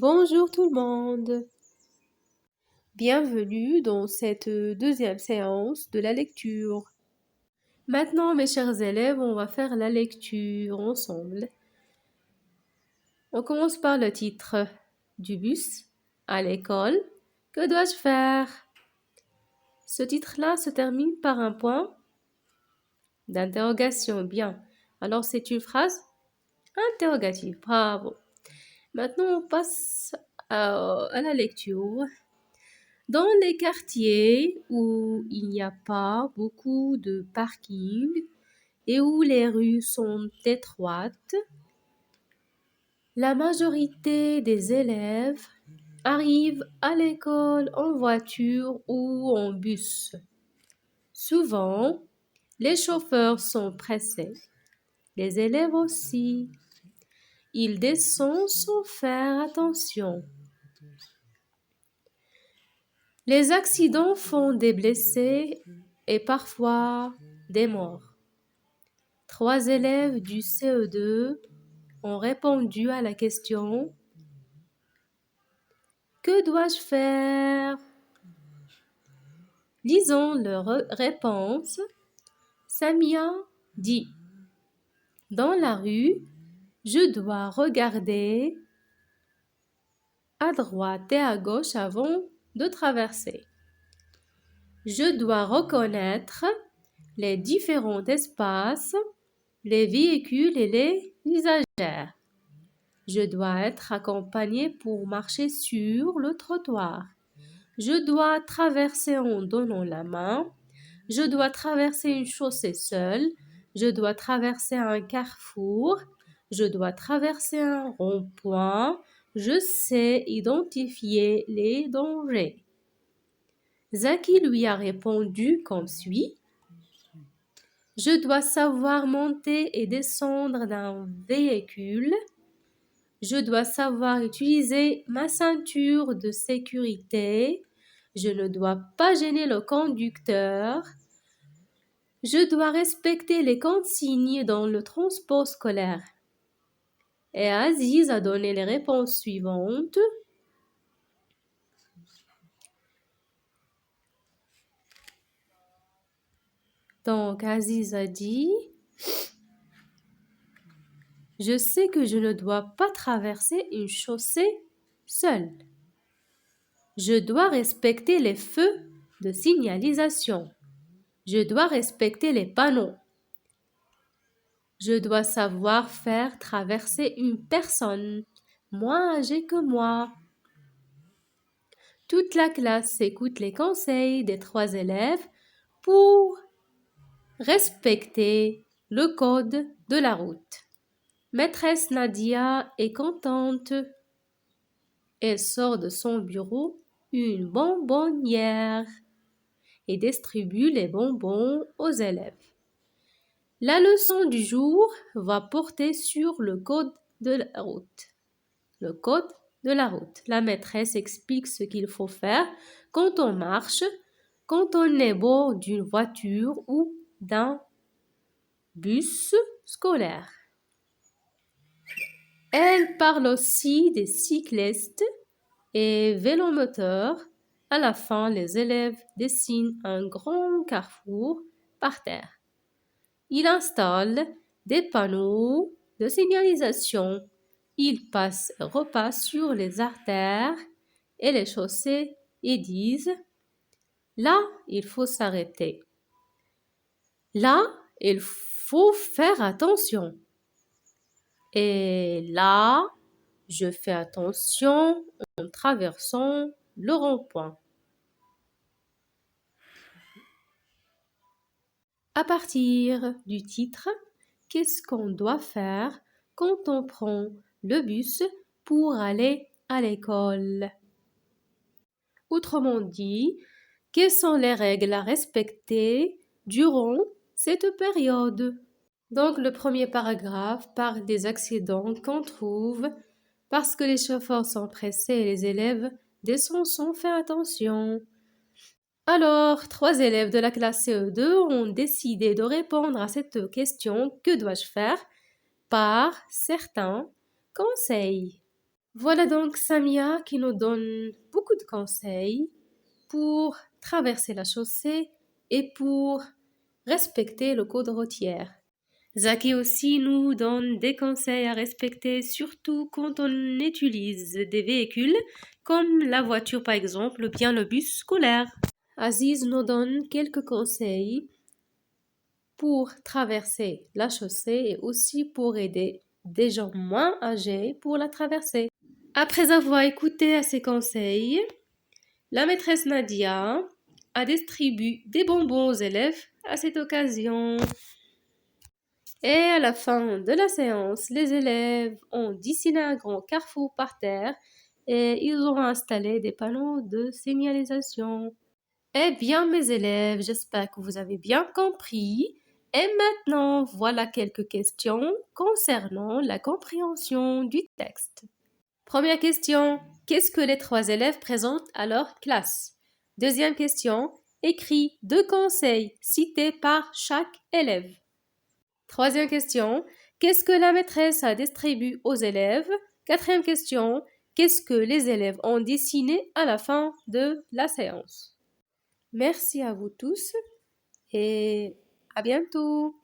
Bonjour tout le monde. Bienvenue dans cette deuxième séance de la lecture. Maintenant, mes chers élèves, on va faire la lecture ensemble. On commence par le titre du bus à l'école. Que dois-je faire? Ce titre-là se termine par un point d'interrogation. Bien. Alors, c'est une phrase interrogative. Bravo. Maintenant, on passe à la lecture. Dans les quartiers où il n'y a pas beaucoup de parking et où les rues sont étroites, la majorité des élèves arrivent à l'école en voiture ou en bus. Souvent, les chauffeurs sont pressés, les élèves aussi. Ils descendent sans faire attention. Les accidents font des blessés et parfois des morts. 3 élèves du CE2 ont répondu à la question « Que dois-je faire ?» Lisons leur réponse. Samia dit « Dans la rue, je dois regarder à droite et à gauche avant de traverser. Je dois reconnaître les différents espaces, les véhicules et les usagers. Je dois être accompagné pour marcher sur le trottoir. Je dois traverser en donnant la main. Je dois traverser une chaussée seule. Je dois traverser un carrefour. Je dois traverser un rond-point. Je sais identifier les dangers. Zaki lui a répondu comme suit. Je dois savoir monter et descendre d'un véhicule. Je dois savoir utiliser ma ceinture de sécurité. Je ne dois pas gêner le conducteur. Je dois respecter les consignes dans le transport scolaire. Et Aziz a donné les réponses suivantes. Donc Aziz a dit « Je sais que je ne dois pas traverser une chaussée seule. Je dois respecter les feux de signalisation. Je dois respecter les panneaux. Je dois savoir faire traverser une personne moins âgée que moi. » Toute la classe écoute les conseils des 3 élèves pour respecter le code de la route. Maîtresse Nadia est contente. Elle sort de son bureau une bonbonnière et distribue les bonbons aux élèves. La leçon du jour va porter sur le code de la route. Le code de la route. La maîtresse explique ce qu'il faut faire quand on marche, quand on est bord d'une voiture ou d'un bus scolaire. Elle parle aussi des cyclistes et vélomoteurs. À la fin, les élèves dessinent un grand carrefour par terre. Ils installent des panneaux de signalisation. Ils passent et repassent sur les artères et les chaussées et disent « Là, il faut s'arrêter. Là, il faut faire attention. Et là, je fais attention en traversant le rond-point. » À partir du titre, qu'est-ce qu'on doit faire quand on prend le bus pour aller à l'école? Autrement dit, quelles sont les règles à respecter durant cette période? Donc, le premier paragraphe parle des accidents qu'on trouve parce que les chauffeurs sont pressés et les élèves descendent sans faire attention. Alors, 3 élèves de la classe CE2 ont décidé de répondre à cette question « Que dois-je faire ?» par certains conseils. Voilà donc Samia qui nous donne beaucoup de conseils pour traverser la chaussée et pour respecter le code routier. Zaki aussi nous donne des conseils à respecter, surtout quand on utilise des véhicules comme la voiture par exemple ou bien le bus scolaire. Aziz nous donne quelques conseils pour traverser la chaussée et aussi pour aider des gens moins âgés pour la traverser. Après avoir écouté ces conseils, la maîtresse Nadia a distribué des bonbons aux élèves à cette occasion. Et à la fin de la séance, les élèves ont dessiné un grand carrefour par terre et ils ont installé des panneaux de signalisation. Eh bien, mes élèves, j'espère que vous avez bien compris. Et maintenant, voilà quelques questions concernant la compréhension du texte. Première question, qu'est-ce que les 3 élèves présentent à leur classe? Deuxième question, écris 2 conseils cités par chaque élève. Troisième question, qu'est-ce que la maîtresse a distribué aux élèves? Quatrième question, qu'est-ce que les élèves ont dessiné à la fin de la séance? Merci à vous tous et à bientôt.